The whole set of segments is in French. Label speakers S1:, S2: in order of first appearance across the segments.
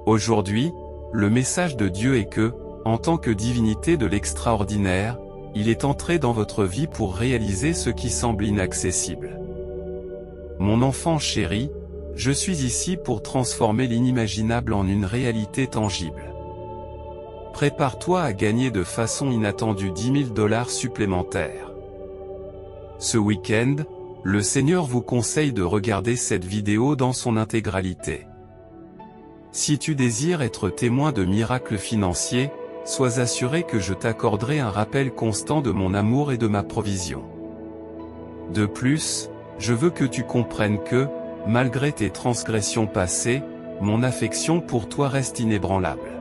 S1: Aujourd'hui, le message de Dieu est que, en tant que divinité de l'extraordinaire, il est entré dans votre vie pour réaliser ce qui semble inaccessible. Mon enfant chéri, je suis ici pour transformer l'inimaginable en une réalité tangible. Prépare-toi à gagner de façon inattendue $10 000 supplémentaires. Ce week-end, le Seigneur vous conseille de regarder cette vidéo dans son intégralité. Si tu désires être témoin de miracles financiers, sois assuré que je t'accorderai un rappel constant de mon amour et de ma provision. De plus, je veux que tu comprennes que, malgré tes transgressions passées, mon affection pour toi reste inébranlable.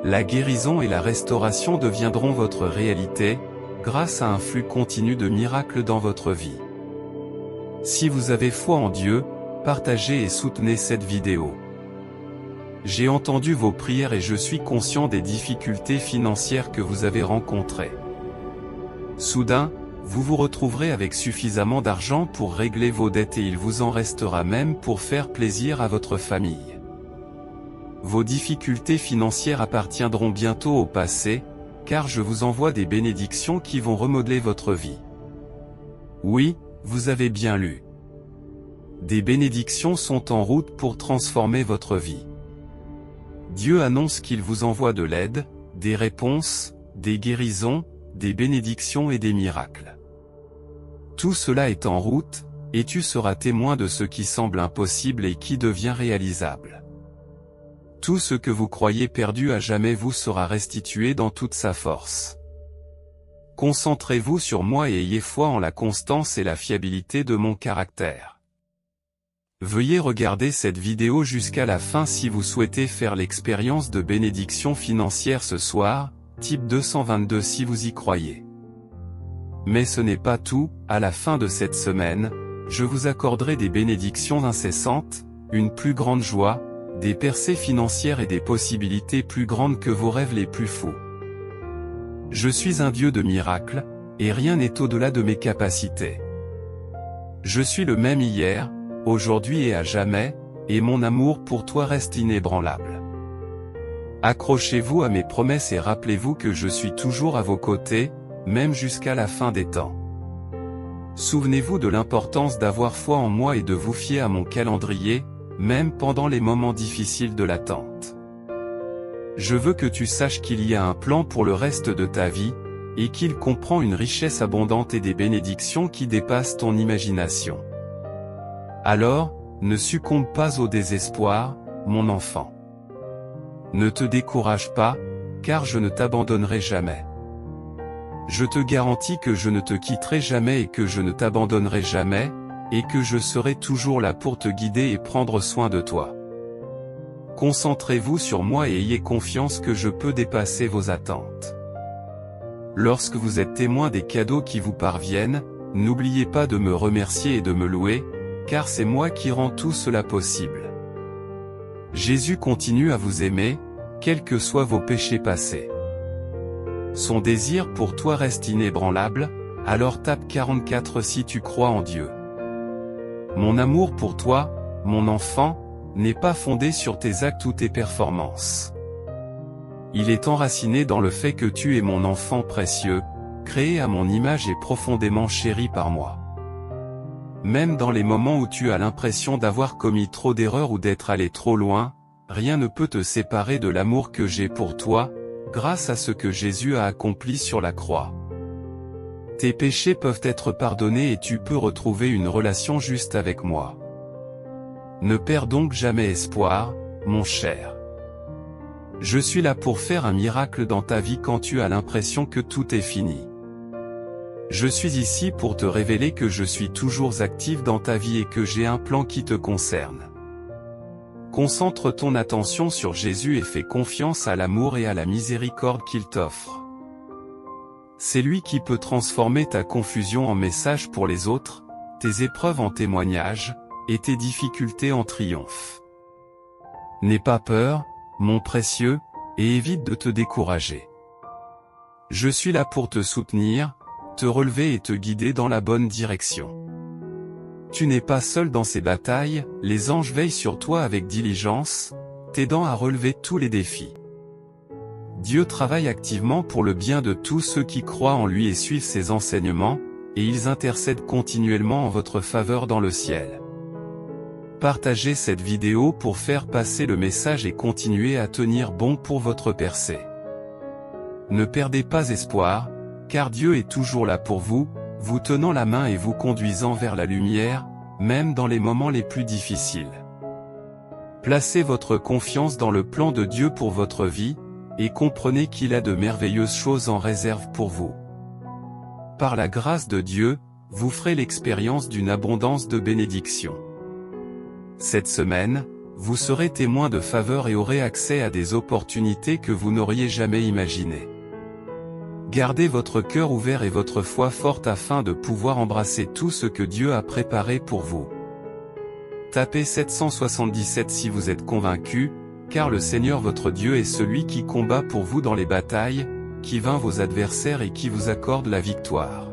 S1: La guérison et la restauration deviendront votre réalité, grâce à un flux continu de miracles dans votre vie. Si vous avez foi en Dieu, partagez et soutenez cette vidéo. J'ai entendu vos prières et je suis conscient des difficultés financières que vous avez rencontrées. Soudain, vous vous retrouverez avec suffisamment d'argent pour régler vos dettes et il vous en restera même pour faire plaisir à votre famille. Vos difficultés financières appartiendront bientôt au passé, car je vous envoie des bénédictions qui vont remodeler votre vie. Oui, vous avez bien lu. Des bénédictions sont en route pour transformer votre vie. Dieu annonce qu'il vous envoie de l'aide, des réponses, des guérisons, des bénédictions et des miracles. Tout cela est en route, et tu seras témoin de ce qui semble impossible et qui devient réalisable. Tout ce que vous croyez perdu à jamais vous sera restitué dans toute sa force. Concentrez-vous sur moi et ayez foi en la constance et la fiabilité de mon caractère. Veuillez regarder cette vidéo jusqu'à la fin si vous souhaitez faire l'expérience de bénédiction financière ce soir, type 222 si vous y croyez. Mais ce n'est pas tout, à la fin de cette semaine, je vous accorderai des bénédictions incessantes, une plus grande joie, des percées financières et des possibilités plus grandes que vos rêves les plus fous. Je suis un Dieu de miracles, et rien n'est au-delà de mes capacités. Je suis le même hier, aujourd'hui et à jamais, et mon amour pour toi reste inébranlable. Accrochez-vous à mes promesses et rappelez-vous que je suis toujours à vos côtés, même jusqu'à la fin des temps. Souvenez-vous de l'importance d'avoir foi en moi et de vous fier à mon calendrier, même pendant les moments difficiles de l'attente. Je veux que tu saches qu'il y a un plan pour le reste de ta vie, et qu'il comprend une richesse abondante et des bénédictions qui dépassent ton imagination. Alors, ne succombe pas au désespoir, mon enfant. Ne te décourage pas, car je ne t'abandonnerai jamais. Je te garantis que je ne te quitterai jamais et que je ne t'abandonnerai jamais, et que je serai toujours là pour te guider et prendre soin de toi. Concentrez-vous sur moi et ayez confiance que je peux dépasser vos attentes. Lorsque vous êtes témoin des cadeaux qui vous parviennent, n'oubliez pas de me remercier et de me louer, car c'est moi qui rends tout cela possible. Jésus continue à vous aimer, quels que soient vos péchés passés. Son désir pour toi reste inébranlable, alors tape 44 si tu crois en Dieu. Mon amour pour toi, mon enfant, n'est pas fondé sur tes actes ou tes performances. Il est enraciné dans le fait que tu es mon enfant précieux, créé à mon image et profondément chéri par moi. Même dans les moments où tu as l'impression d'avoir commis trop d'erreurs ou d'être allé trop loin, rien ne peut te séparer de l'amour que j'ai pour toi, grâce à ce que Jésus a accompli sur la croix. Tes péchés peuvent être pardonnés et tu peux retrouver une relation juste avec moi. Ne perds donc jamais espoir, mon cher. Je suis là pour faire un miracle dans ta vie quand tu as l'impression que tout est fini. Je suis ici pour te révéler que je suis toujours actif dans ta vie et que j'ai un plan qui te concerne. Concentre ton attention sur Jésus et fais confiance à l'amour et à la miséricorde qu'il t'offre. C'est lui qui peut transformer ta confusion en message pour les autres, tes épreuves en témoignages, et tes difficultés en triomphe. N'aie pas peur, mon précieux, et évite de te décourager. Je suis là pour te soutenir, te relever et te guider dans la bonne direction. Tu n'es pas seul dans ces batailles, les anges veillent sur toi avec diligence, t'aidant à relever tous les défis. Dieu travaille activement pour le bien de tous ceux qui croient en lui et suivent ses enseignements, et ils intercèdent continuellement en votre faveur dans le ciel. Partagez cette vidéo pour faire passer le message et continuer à tenir bon pour votre percée. Ne perdez pas espoir, car Dieu est toujours là pour vous, vous tenant la main et vous conduisant vers la lumière, même dans les moments les plus difficiles. Placez votre confiance dans le plan de Dieu pour votre vie, et comprenez qu'il a de merveilleuses choses en réserve pour vous. Par la grâce de Dieu, vous ferez l'expérience d'une abondance de bénédictions. Cette semaine, vous serez témoin de faveur et aurez accès à des opportunités que vous n'auriez jamais imaginées. Gardez votre cœur ouvert et votre foi forte afin de pouvoir embrasser tout ce que Dieu a préparé pour vous. Tapez 777 si vous êtes convaincu, car le Seigneur votre Dieu est celui qui combat pour vous dans les batailles, qui vainc vos adversaires et qui vous accorde la victoire.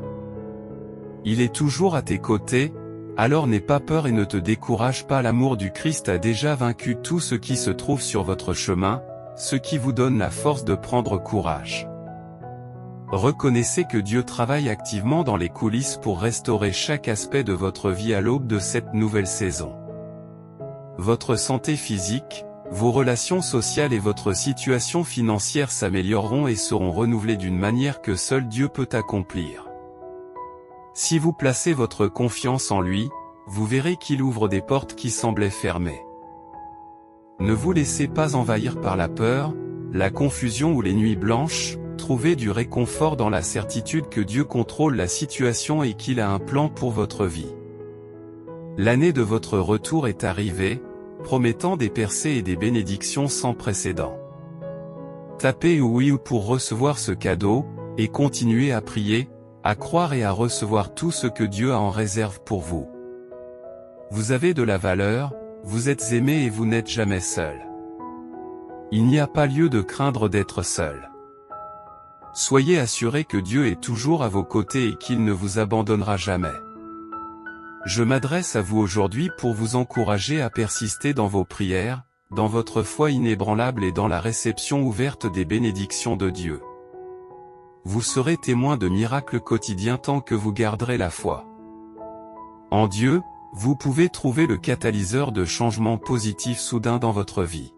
S1: Il est toujours à tes côtés, alors n'aie pas peur et ne te décourage pas, l'amour du Christ a déjà vaincu tout ce qui se trouve sur votre chemin, ce qui vous donne la force de prendre courage. Reconnaissez que Dieu travaille activement dans les coulisses pour restaurer chaque aspect de votre vie à l'aube de cette nouvelle saison. Votre santé physique, vos relations sociales et votre situation financière s'amélioreront et seront renouvelées d'une manière que seul Dieu peut accomplir. Si vous placez votre confiance en lui, vous verrez qu'il ouvre des portes qui semblaient fermées. Ne vous laissez pas envahir par la peur, la confusion ou les nuits blanches, trouvez du réconfort dans la certitude que Dieu contrôle la situation et qu'il a un plan pour votre vie. L'année de votre retour est arrivée, promettant des percées et des bénédictions sans précédent. Tapez oui pour recevoir ce cadeau, et continuez à prier, à croire et à recevoir tout ce que Dieu a en réserve pour vous. Vous avez de la valeur, vous êtes aimé et vous n'êtes jamais seul. Il n'y a pas lieu de craindre d'être seul. Soyez assurés que Dieu est toujours à vos côtés et qu'il ne vous abandonnera jamais. Je m'adresse à vous aujourd'hui pour vous encourager à persister dans vos prières, dans votre foi inébranlable et dans la réception ouverte des bénédictions de Dieu. Vous serez témoin de miracles quotidiens tant que vous garderez la foi. En Dieu, vous pouvez trouver le catalyseur de changements positifs soudains dans votre vie.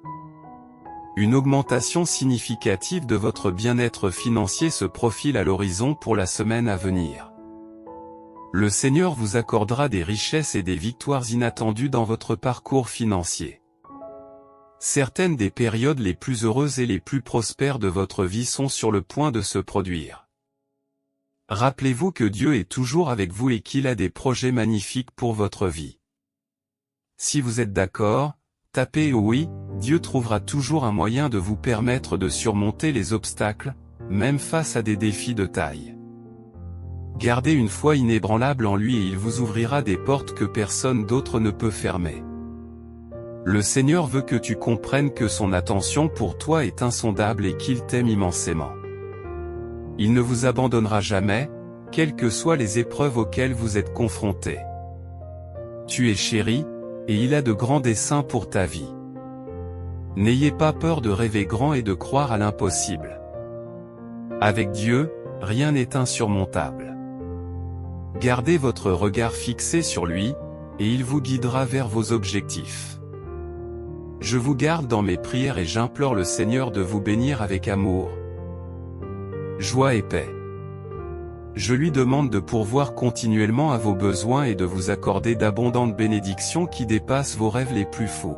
S1: Une augmentation significative de votre bien-être financier se profile à l'horizon pour la semaine à venir. Le Seigneur vous accordera des richesses et des victoires inattendues dans votre parcours financier. Certaines des périodes les plus heureuses et les plus prospères de votre vie sont sur le point de se produire. Rappelez-vous que Dieu est toujours avec vous et qu'il a des projets magnifiques pour votre vie. Si vous êtes d'accord, tapez oui, Dieu trouvera toujours un moyen de vous permettre de surmonter les obstacles, même face à des défis de taille. Gardez une foi inébranlable en lui et il vous ouvrira des portes que personne d'autre ne peut fermer. Le Seigneur veut que tu comprennes que son attention pour toi est insondable et qu'il t'aime immensément. Il ne vous abandonnera jamais, quelles que soient les épreuves auxquelles vous êtes confrontés. Tu es chéri, et il a de grands desseins pour ta vie. N'ayez pas peur de rêver grand et de croire à l'impossible. Avec Dieu, rien n'est insurmontable. Gardez votre regard fixé sur lui, et il vous guidera vers vos objectifs. Je vous garde dans mes prières et j'implore le Seigneur de vous bénir avec amour, joie et paix. Je lui demande de pourvoir continuellement à vos besoins et de vous accorder d'abondantes bénédictions qui dépassent vos rêves les plus fous.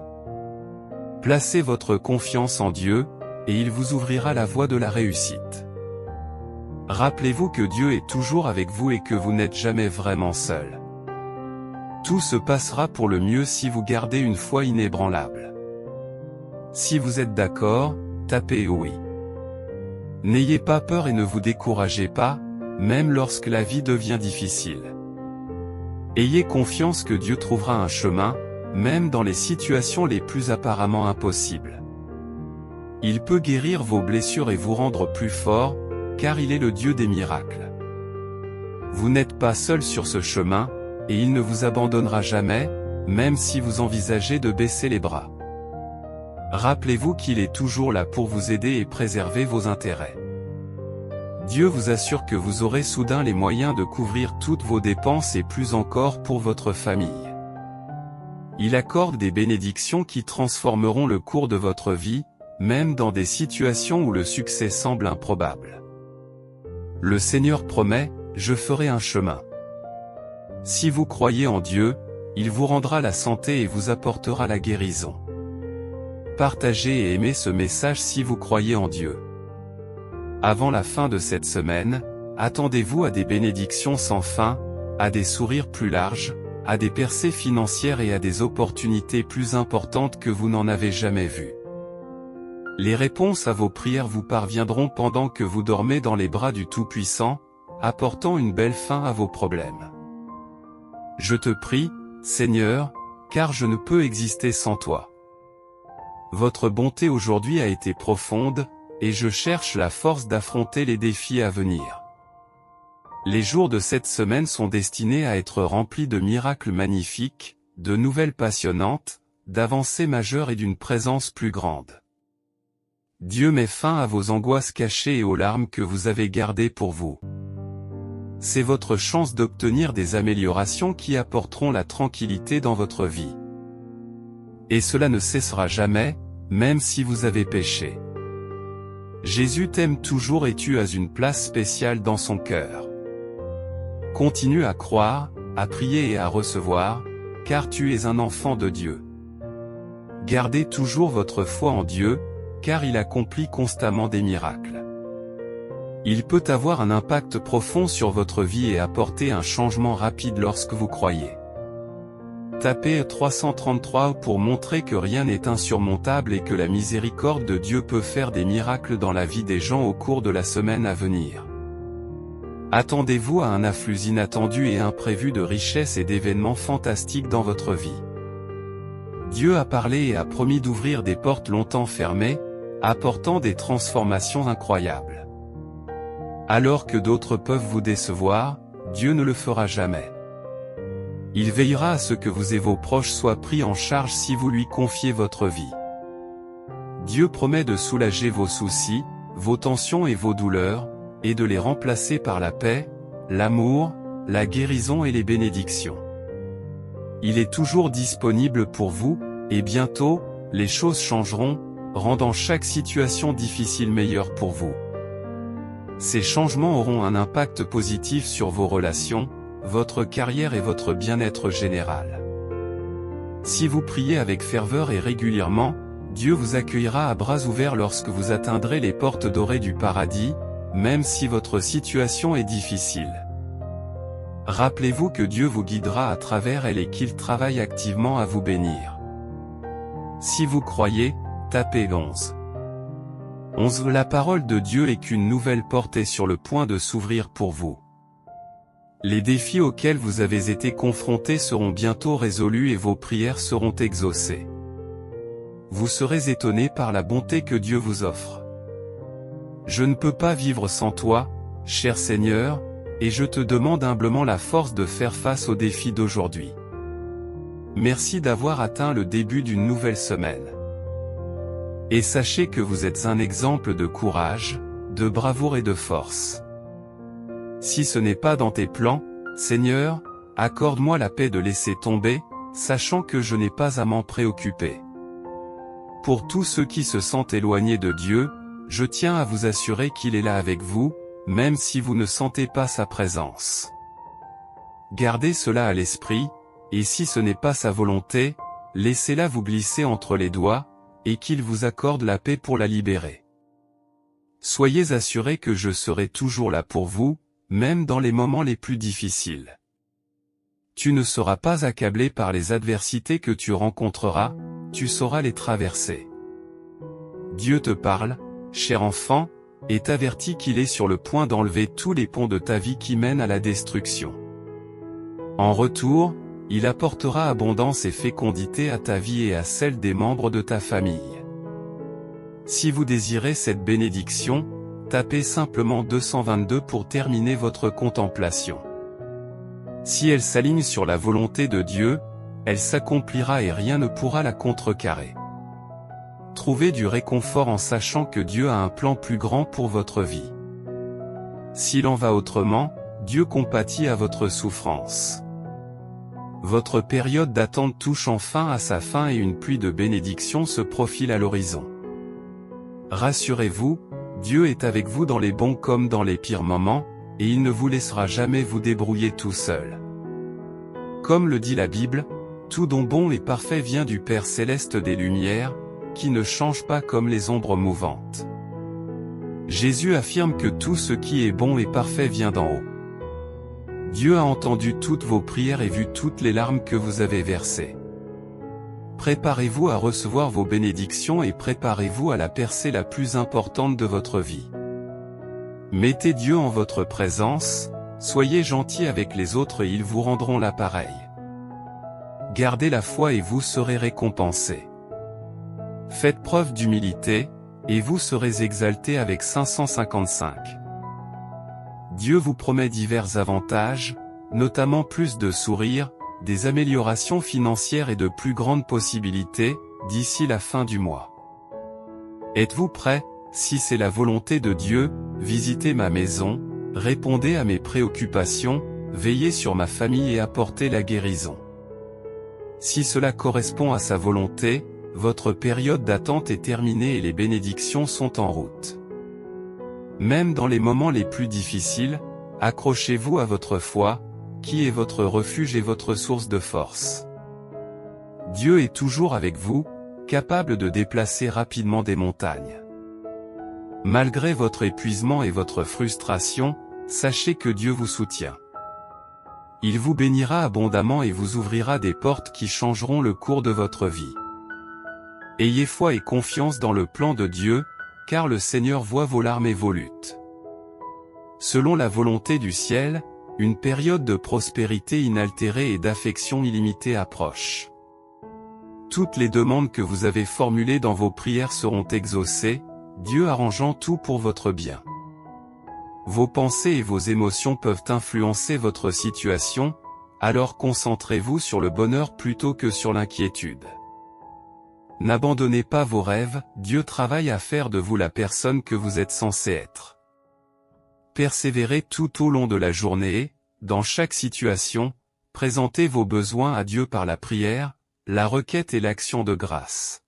S1: Placez votre confiance en Dieu, et il vous ouvrira la voie de la réussite. Rappelez-vous que Dieu est toujours avec vous et que vous n'êtes jamais vraiment seul. Tout se passera pour le mieux si vous gardez une foi inébranlable. Si vous êtes d'accord, tapez oui. N'ayez pas peur et ne vous découragez pas, même lorsque la vie devient difficile. Ayez confiance que Dieu trouvera un chemin, même dans les situations les plus apparemment impossibles. Il peut guérir vos blessures et vous rendre plus fort, car il est le Dieu des miracles. Vous n'êtes pas seul sur ce chemin, et il ne vous abandonnera jamais, même si vous envisagez de baisser les bras. Rappelez-vous qu'il est toujours là pour vous aider et préserver vos intérêts. Dieu vous assure que vous aurez soudain les moyens de couvrir toutes vos dépenses et plus encore pour votre famille. Il accorde des bénédictions qui transformeront le cours de votre vie, même dans des situations où le succès semble improbable. Le Seigneur promet, « Je ferai un chemin ». Si vous croyez en Dieu, il vous rendra la santé et vous apportera la guérison. Partagez et aimez ce message si vous croyez en Dieu. Avant la fin de cette semaine, attendez-vous à des bénédictions sans fin, à des sourires plus larges, à des percées financières et à des opportunités plus importantes que vous n'en avez jamais vues. Les réponses à vos prières vous parviendront pendant que vous dormez dans les bras du Tout-Puissant, apportant une belle fin à vos problèmes. Je te prie, Seigneur, car je ne peux exister sans toi. Votre bonté aujourd'hui a été profonde, et je cherche la force d'affronter les défis à venir. Les jours de cette semaine sont destinés à être remplis de miracles magnifiques, de nouvelles passionnantes, d'avancées majeures et d'une présence plus grande. Dieu met fin à vos angoisses cachées et aux larmes que vous avez gardées pour vous. C'est votre chance d'obtenir des améliorations qui apporteront la tranquillité dans votre vie. Et cela ne cessera jamais, même si vous avez péché. Jésus t'aime toujours et tu as une place spéciale dans son cœur. Continue à croire, à prier et à recevoir, car tu es un enfant de Dieu. Gardez toujours votre foi en Dieu, car il accomplit constamment des miracles. Il peut avoir un impact profond sur votre vie et apporter un changement rapide lorsque vous croyez. Tapez 333 pour montrer que rien n'est insurmontable et que la miséricorde de Dieu peut faire des miracles dans la vie des gens au cours de la semaine à venir. Attendez-vous à un afflux inattendu et imprévu de richesses et d'événements fantastiques dans votre vie. Dieu a parlé et a promis d'ouvrir des portes longtemps fermées, apportant des transformations incroyables. Alors que d'autres peuvent vous décevoir, Dieu ne le fera jamais. Il veillera à ce que vous et vos proches soient pris en charge si vous lui confiez votre vie. Dieu promet de soulager vos soucis, vos tensions et vos douleurs, et de les remplacer par la paix, l'amour, la guérison et les bénédictions. Il est toujours disponible pour vous, et bientôt, les choses changeront, rendant chaque situation difficile meilleure pour vous. Ces changements auront un impact positif sur vos relations, votre carrière et votre bien-être général. Si vous priez avec ferveur et régulièrement, Dieu vous accueillera à bras ouverts lorsque vous atteindrez les portes dorées du paradis, même si votre situation est difficile. Rappelez-vous que Dieu vous guidera à travers elle et qu'il travaille activement à vous bénir. Si vous croyez, tapez 11. 11. La parole de Dieu est qu'une nouvelle porte est sur le point de s'ouvrir pour vous. Les défis auxquels vous avez été confrontés seront bientôt résolus et vos prières seront exaucées. Vous serez étonnés par la bonté que Dieu vous offre. Je ne peux pas vivre sans toi, cher Seigneur, et je te demande humblement la force de faire face aux défis d'aujourd'hui. Merci d'avoir atteint le début d'une nouvelle semaine. Et sachez que vous êtes un exemple de courage, de bravoure et de force. Si ce n'est pas dans tes plans, Seigneur, accorde-moi la paix de laisser tomber, sachant que je n'ai pas à m'en préoccuper. Pour tous ceux qui se sentent éloignés de Dieu, je tiens à vous assurer qu'il est là avec vous, même si vous ne sentez pas sa présence. Gardez cela à l'esprit, et si ce n'est pas sa volonté, laissez-la vous glisser entre les doigts, et qu'il vous accorde la paix pour la libérer. Soyez assurés que je serai toujours là pour vous, même dans les moments les plus difficiles. Tu ne seras pas accablé par les adversités que tu rencontreras, tu sauras les traverser. Dieu te parle, cher enfant, et t'avertit qu'il est sur le point d'enlever tous les ponts de ta vie qui mènent à la destruction. En retour, il apportera abondance et fécondité à ta vie et à celle des membres de ta famille. Si vous désirez cette bénédiction, tapez simplement 222 pour terminer votre contemplation. Si elle s'aligne sur la volonté de Dieu, elle s'accomplira et rien ne pourra la contrecarrer. Trouvez du réconfort en sachant que Dieu a un plan plus grand pour votre vie. S'il en va autrement, Dieu compatit à votre souffrance. Votre période d'attente touche enfin à sa fin et une pluie de bénédictions se profile à l'horizon. Rassurez-vous, Dieu est avec vous dans les bons comme dans les pires moments, et il ne vous laissera jamais vous débrouiller tout seul. Comme le dit la Bible, tout don bon et parfait vient du Père céleste des lumières, qui ne change pas comme les ombres mouvantes. Jésus affirme que tout ce qui est bon et parfait vient d'en haut. Dieu a entendu toutes vos prières et vu toutes les larmes que vous avez versées. Préparez-vous à recevoir vos bénédictions et préparez-vous à la percée la plus importante de votre vie. Mettez Dieu en votre présence, soyez gentils avec les autres et ils vous rendront l'appareil. Gardez la foi et vous serez récompensés. Faites preuve d'humilité, et vous serez exaltés avec 555. Dieu vous promet divers avantages, notamment plus de sourires, des améliorations financières et de plus grandes possibilités, d'ici la fin du mois. Êtes-vous prêts? Si c'est la volonté de Dieu, visitez ma maison, répondez à mes préoccupations, veillez sur ma famille et apportez la guérison. Si cela correspond à sa volonté, votre période d'attente est terminée et les bénédictions sont en route. Même dans les moments les plus difficiles, accrochez-vous à votre foi, qui est votre refuge et votre source de force. Dieu est toujours avec vous, capable de déplacer rapidement des montagnes. Malgré votre épuisement et votre frustration, sachez que Dieu vous soutient. Il vous bénira abondamment et vous ouvrira des portes qui changeront le cours de votre vie. Ayez foi et confiance dans le plan de Dieu, car le Seigneur voit vos larmes et vos luttes. Selon la volonté du ciel, une période de prospérité inaltérée et d'affection illimitée approche. Toutes les demandes que vous avez formulées dans vos prières seront exaucées, Dieu arrangeant tout pour votre bien. Vos pensées et vos émotions peuvent influencer votre situation, alors concentrez-vous sur le bonheur plutôt que sur l'inquiétude. N'abandonnez pas vos rêves, Dieu travaille à faire de vous la personne que vous êtes censé être. Persévérez tout au long de la journée, dans chaque situation, présentez vos besoins à Dieu par la prière, la requête et l'action de grâce.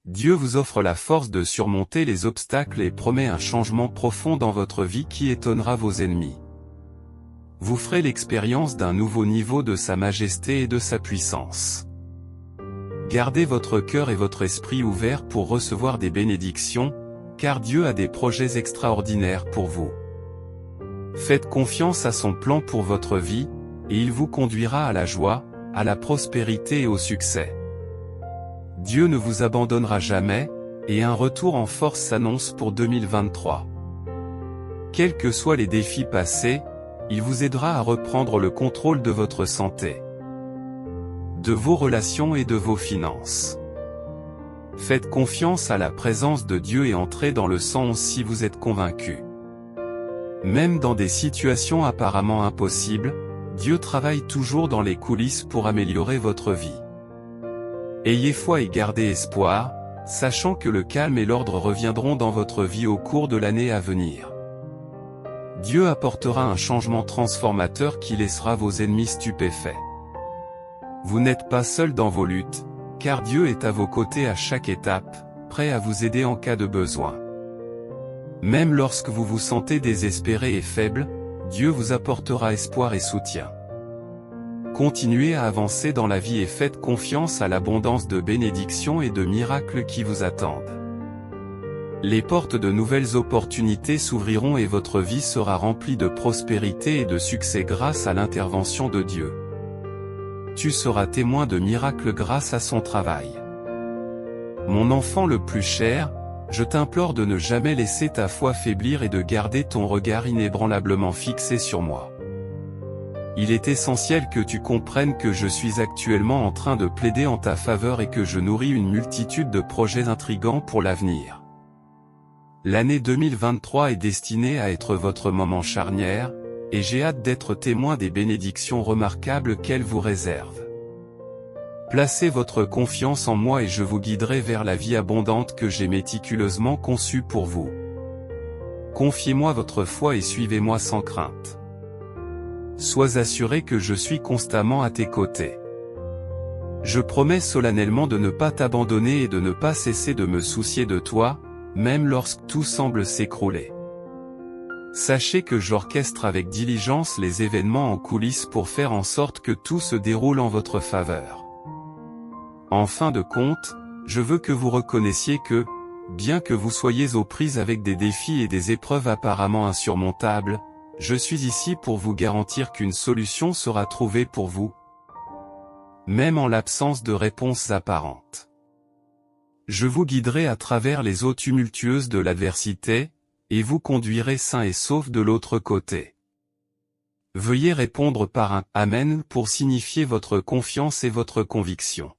S1: Dieu vous offre la force de surmonter les obstacles et promet un changement profond dans votre vie qui étonnera vos ennemis. Vous ferez l'expérience d'un nouveau niveau de sa majesté et de sa puissance. Gardez votre cœur et votre esprit ouverts pour recevoir des bénédictions, car Dieu a des projets extraordinaires pour vous. Faites confiance à son plan pour votre vie, et il vous conduira à la joie, à la prospérité et au succès. Dieu ne vous abandonnera jamais, et un retour en force s'annonce pour 2023. Quels que soient les défis passés, il vous aidera à reprendre le contrôle de votre santé, de vos relations et de vos finances. Faites confiance à la présence de Dieu et entrez dans le 111 si vous êtes convaincu. Même dans des situations apparemment impossibles, Dieu travaille toujours dans les coulisses pour améliorer votre vie. Ayez foi et gardez espoir, sachant que le calme et l'ordre reviendront dans votre vie au cours de l'année à venir. Dieu apportera un changement transformateur qui laissera vos ennemis stupéfaits. Vous n'êtes pas seul dans vos luttes, car Dieu est à vos côtés à chaque étape, prêt à vous aider en cas de besoin. Même lorsque vous vous sentez désespéré et faible, Dieu vous apportera espoir et soutien. Continuez à avancer dans la vie et faites confiance à l'abondance de bénédictions et de miracles qui vous attendent. Les portes de nouvelles opportunités s'ouvriront et votre vie sera remplie de prospérité et de succès grâce à l'intervention de Dieu. Tu seras témoin de miracles grâce à son travail. Mon enfant le plus cher, je t'implore de ne jamais laisser ta foi faiblir et de garder ton regard inébranlablement fixé sur moi. Il est essentiel que tu comprennes que je suis actuellement en train de plaider en ta faveur et que je nourris une multitude de projets intrigants pour l'avenir. L'année 2023 est destinée à être votre moment charnière, et j'ai hâte d'être témoin des bénédictions remarquables qu'elle vous réserve. Placez votre confiance en moi et je vous guiderai vers la vie abondante que j'ai méticuleusement conçue pour vous. Confiez-moi votre foi et suivez-moi sans crainte. Sois assuré que je suis constamment à tes côtés. Je promets solennellement de ne pas t'abandonner et de ne pas cesser de me soucier de toi, même lorsque tout semble s'écrouler. Sachez que j'orchestre avec diligence les événements en coulisses pour faire en sorte que tout se déroule en votre faveur. En fin de compte, je veux que vous reconnaissiez que, bien que vous soyez aux prises avec des défis et des épreuves apparemment insurmontables, je suis ici pour vous garantir qu'une solution sera trouvée pour vous, même en l'absence de réponses apparentes. Je vous guiderai à travers les eaux tumultueuses de l'adversité, et vous conduirez sain et sauf de l'autre côté. Veuillez répondre par un « Amen » pour signifier votre confiance et votre conviction.